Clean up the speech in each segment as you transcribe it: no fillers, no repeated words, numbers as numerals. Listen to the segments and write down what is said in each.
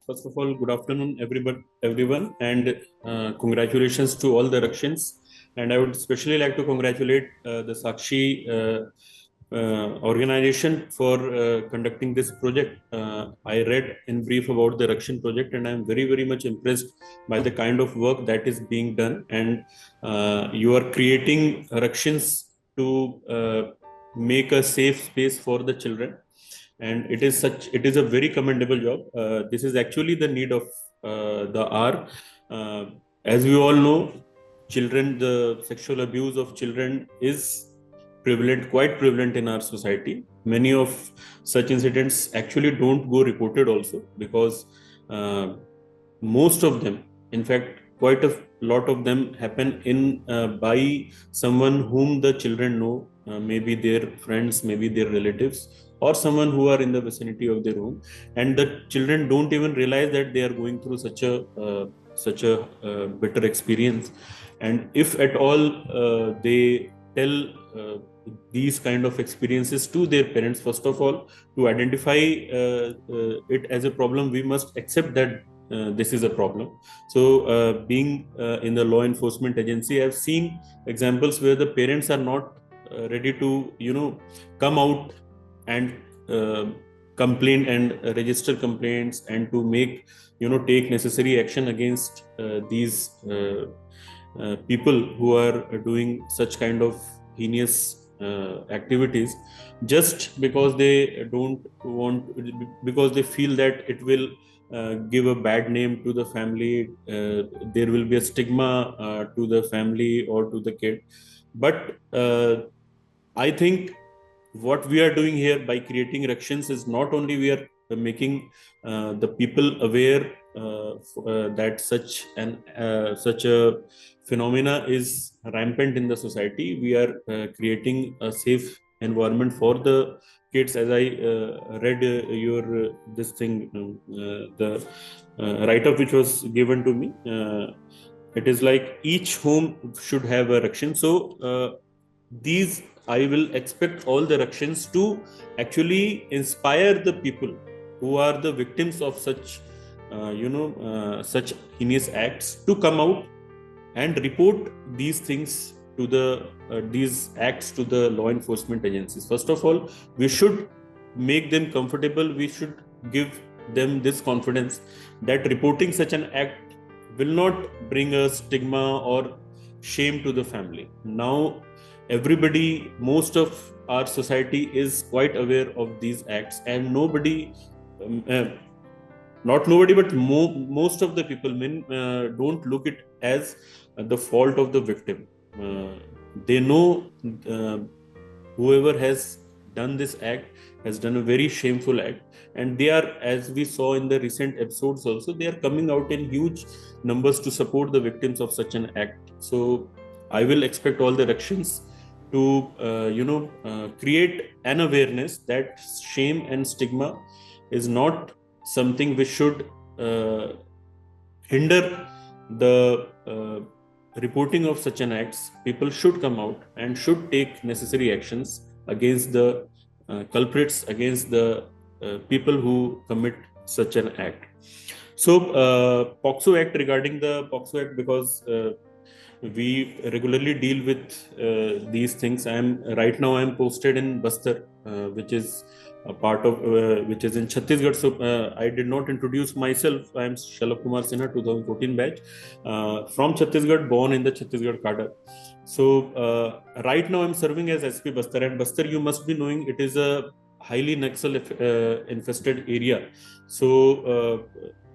First of all, good afternoon, everyone, and congratulations to all the Rakshins. And I would especially like to congratulate the Sakshi organization for conducting this project. I read in brief about the Rakshin project, and I am very, very much impressed by the kind of work that is being done. And you are creating Rakshins to make a safe space for the children, and it is a very commendable job. This is actually the need of the hour. uh, as we all know, the sexual abuse of children is quite prevalent in our society. Many of such incidents actually don't go reported also, because uh, most of them, in fact quite a lot of them, happen in by someone whom the children know, maybe their friends, maybe their relatives, or someone who are in the vicinity of their home, and the children don't even realize that they are going through such a bitter experience. And if at all they tell uh, these kind of experiences to their parents, first of all, to identify it as a problem, we must accept that this is a problem. So, being in the law enforcement agency, I've seen examples where the parents are not ready to, come out and uh, complain and register complaints, and to make, take necessary action against these people who are doing such kind of heinous activities, just because they don't want, because they feel that it will give a bad name to the family. There will be a stigma to the family or to the kid. But I think what we are doing here by creating Rakshans is not only we are making the people aware that such a phenomena is rampant in the society. We are creating a safe environment for the kids. As I read your this thing, the write up which was given to me, it is like each home should have a Rakshan. So these, I will expect all the Rakshans to actually inspire the people who are the victims of such heinous acts, to come out and report these things to these acts to the law enforcement agencies. First of all, we should make them comfortable. We should give them this confidence that reporting such an act will not bring a stigma or shame to the family. Now, most of our society is quite aware of these acts, and nobody, um, uh, not nobody, but most of the people, don't look it as the fault of the victim. They know uh, whoever has done this act has done a very shameful act, and they are, as we saw in the recent episodes also, they are coming out in huge numbers to support the victims of such an act. So I will expect all the Russians to create an awareness that shame and stigma is not something which should hinder the reporting of such an acts. People should come out and should take necessary actions against the culprits, against the people who commit such an act. So, POXO Act, regarding the POXO Act, because we regularly deal with these things. I am posted in Bastar, which is a part of which is in Chhattisgarh. So I did not introduce myself. I am Shalabh Sinha, 2014 batch, from Chhattisgarh, born in the Chhattisgarh cadre. So right now I'm serving as SP Bastar, and Bastar, you must be knowing, it is a highly Naxal infested area. So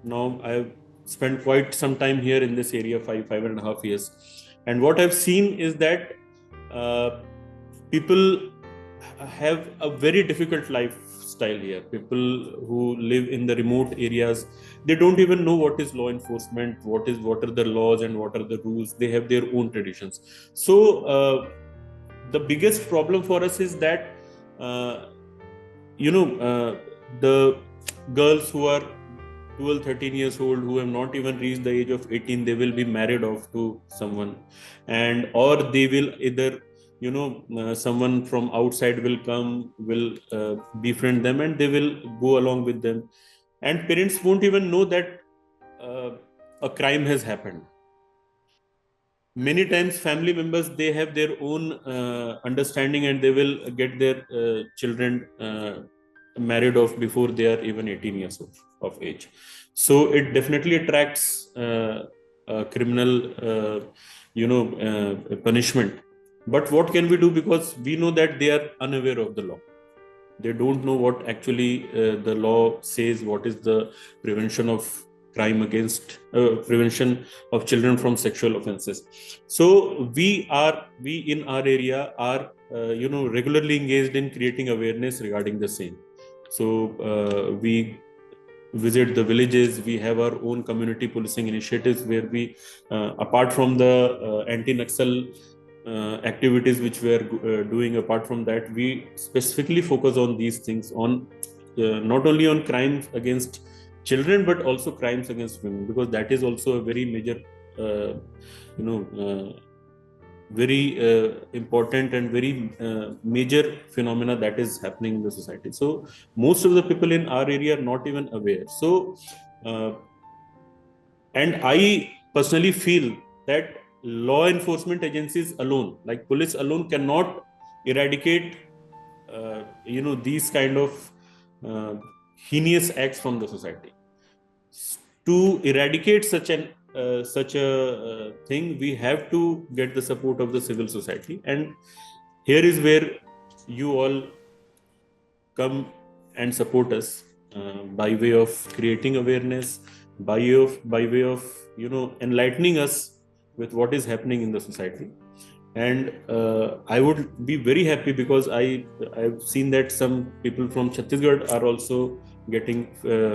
now I've spent quite some time here in this area, five and a half years. And what I've seen is that people have a very difficult lifestyle here. People who live in the remote areas, they don't even know what is law enforcement, what are the laws and what are the rules. They have their own traditions. So the biggest problem for us is that uh, the girls who are 12, 13 years old, who have not even reached the age of 18, they will be married off to someone, and or they will either, someone from outside will come, will befriend them, and they will go along with them. and parents won't even know that a crime has happened. Many times family members, they have their own understanding, and they will get their children married off before they are even 18 years of age. So it definitely attracts criminal punishment. But what can we do? Because we know that they are unaware of the law. They don't know what actually the law says, what is the prevention of crime against prevention of children from sexual offenses. So we in our area are regularly engaged in creating awareness regarding the same. So we visit the villages. We have our own community policing initiatives where we apart from the anti-naxal activities which we are doing, apart from that, we specifically focus on these things, on not only on crimes against children but also crimes against women, because that is also a very major uh, you know very important and very major phenomena that is happening in the society. So most of the people in our area are not even aware. So uh, and I personally feel that law enforcement agencies alone, like police alone, cannot eradicate these kind of uh, heinous acts from the society. To eradicate such a thing, we have to get the support of the civil society, and here is where you all come and support us by way of creating awareness, by way of enlightening us with what is happening in the society. And I would be very happy, because I've seen that some people from Chhattisgarh are also getting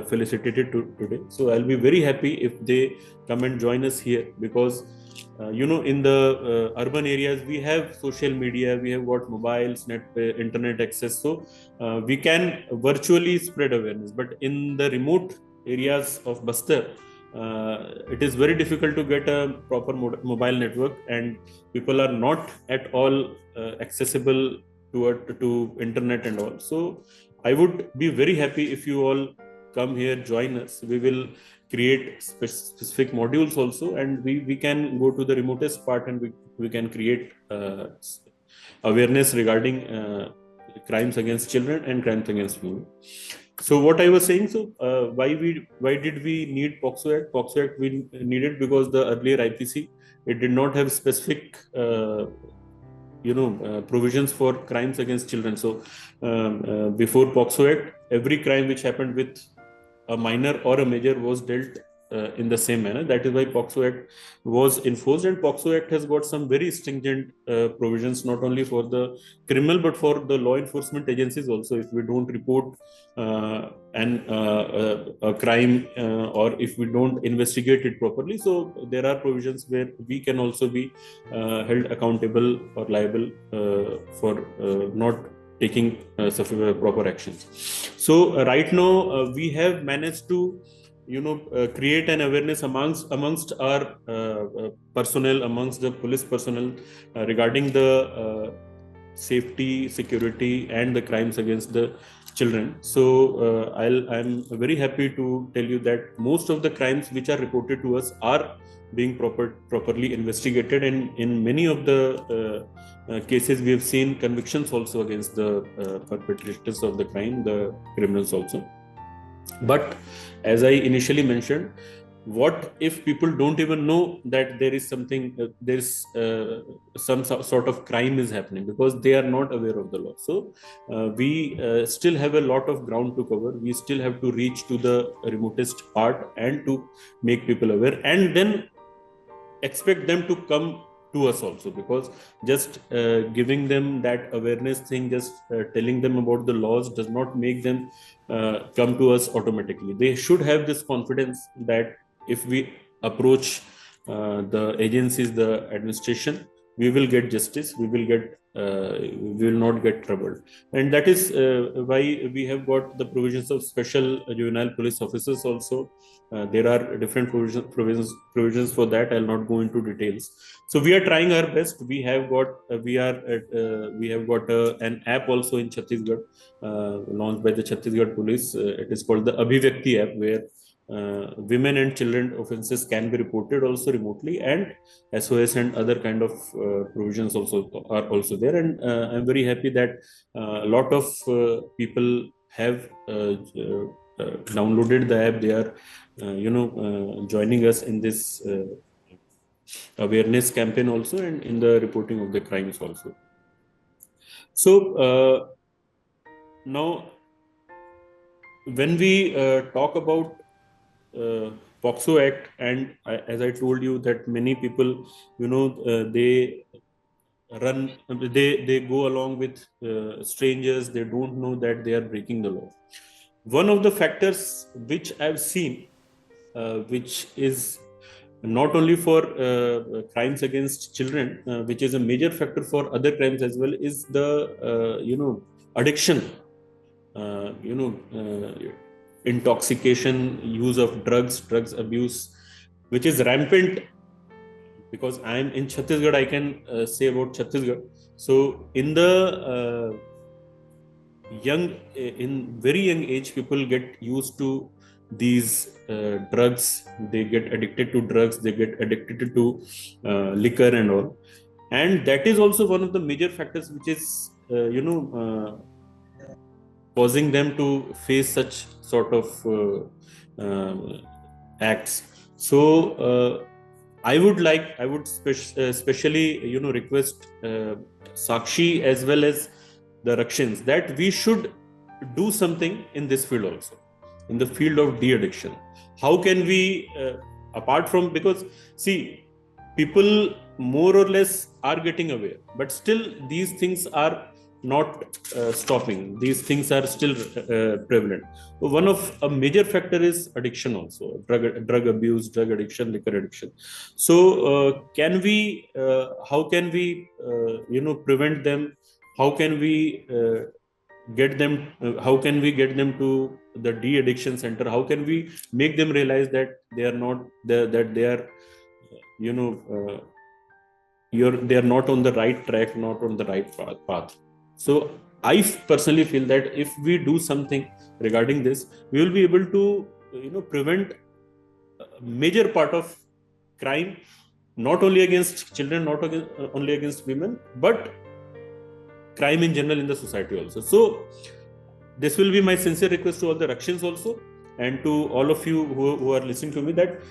felicitated today. So I'll be very happy if they come and join us here, because in the urban areas we have social media, we have got mobiles, internet access, so we can virtually spread awareness. But in the remote areas of Bastar, it is very difficult to get a proper mobile network, and people are not at all accessible to internet and all. So I would be very happy if you all come here, join us. We will create specific modules also, and we can go to the remotest part, and we can create awareness regarding crimes against children and crimes against women. So what I was saying, so why did we need POXO Act? POXO Act we needed because the earlier IPC, it did not have specific provisions for crimes against children. So before POXO Act, every crime which happened with a minor or a major was dealt in the same manner. That is why POXO Act was enforced, and POXO Act has got some very stringent provisions, not only for the criminal but for the law enforcement agencies also. If we don't report a crime, or if we don't investigate it properly, so there are provisions where we can also be held accountable or liable for not taking proper actions. So right now we have managed to create an awareness amongst our personnel, amongst the police personnel, regarding the safety, security, and the crimes against the children. So I'm very happy to tell you that most of the crimes which are reported to us are being properly investigated, and in many of the cases we have seen convictions also against the perpetrators of the crime, the criminals also. But as I initially mentioned, what if people don't even know that there is some sort of crime is happening, because they are not aware of the law? So we still have a lot of ground to cover. We still have to reach to the remotest part and to make people aware, and then expect them to come to us also, because just giving them that awareness thing, just telling them about the laws, does not make them come to us automatically. They should have this confidence that if we approach the agencies, the administration, we will get justice, we will not get troubled. And that is why we have got the provisions of special juvenile police officers also. There are different provisions for that. I'll not go into details. So we are trying our best. We have got an app also in Chhattisgarh, launched by the Chhattisgarh police. It is called the Abhivyakti app, where women and children offenses can be reported also remotely, and SOS and other kind of provisions also are also there. And I'm very happy that a lot of people have downloaded the app. They are, joining us in this awareness campaign also, and in the reporting of the crimes also. So now, when we talk about POXO Act, and as I told you that many people, they they go along with strangers. They don't know that they are breaking the law. One of the factors which I've seen, which is not only for crimes against children, which is a major factor for other crimes as well, is the addiction, uh, you know intoxication, use of drugs abuse, which is rampant. Because I am in Chhattisgarh, I can say about Chhattisgarh. So in the in very young age, people get used to these drugs. They get addicted to drugs. They get addicted to liquor and all, and that is also one of the major factors which is causing them to face such sort of acts. So I would especially request Sakshi as well as the Rakshins that we should do something in this field also, in the field of de-addiction. How can we, apart from, because see, people more or less are getting aware, but still these things are not stopping. These things are still prevalent. One of a major factor is addiction also, drug abuse, drug addiction, liquor addiction. So how can we prevent them? How can we how can we get them to the de-addiction center? How can we make them realize that they are not that they are you know they are not on the right track, not on the right path. So I personally feel that if we do something regarding this, we will be able to prevent a major part of crime, not only against children, not only against women, but crime in general in the society also. So this will be my sincere request to all the Rakshins also, and to all of you who are listening to me, that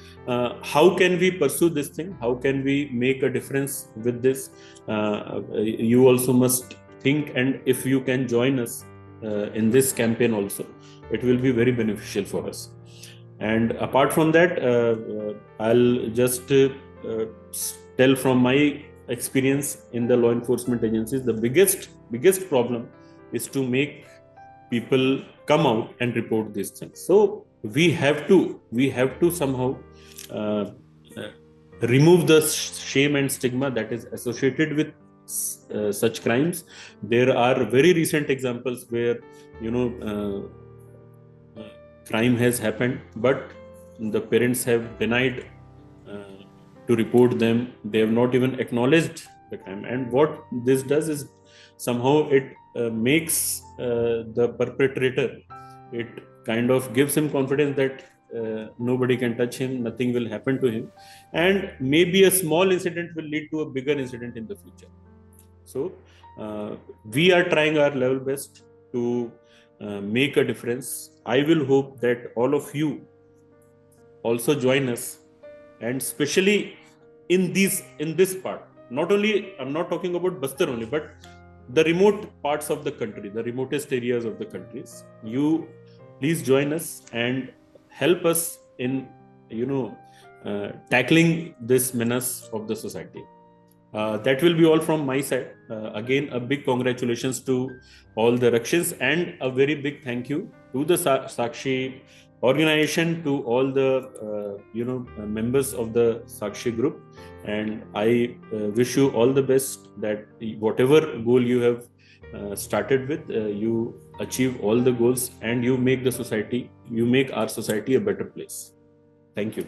how can we pursue this thing? How can we make a difference with this? You also must think, and if you can join us in this campaign also, it will be very beneficial for us. And apart from that, I'll just tell from my experience in the law enforcement agencies, the biggest problem is to make people come out and report these things. So we have to somehow remove the shame and stigma that is associated with such crimes. There are very recent examples where crime has happened, but the parents have denied to report them. They have not even acknowledged the crime. And what this does is somehow it makes the perpetrator, it kind of gives him confidence that nobody can touch him, nothing will happen to him, and maybe a small incident will lead to a bigger incident in the future. So we are trying our level best to make a difference. I will hope that all of you also join us, and especially in this part. Not only, I'm not talking about Bastar only, but the remote parts of the country, the remotest areas of the countries. You please join us and help us in tackling this menace of the society. That will be all from my side. Again, a big congratulations to all the Rakshins, and a very big thank you to the Sakshi organization, to all the members of the Sakshi group. And I wish you all the best, that whatever goal you have started with, you achieve all the goals, and you make our society a better place. Thank you.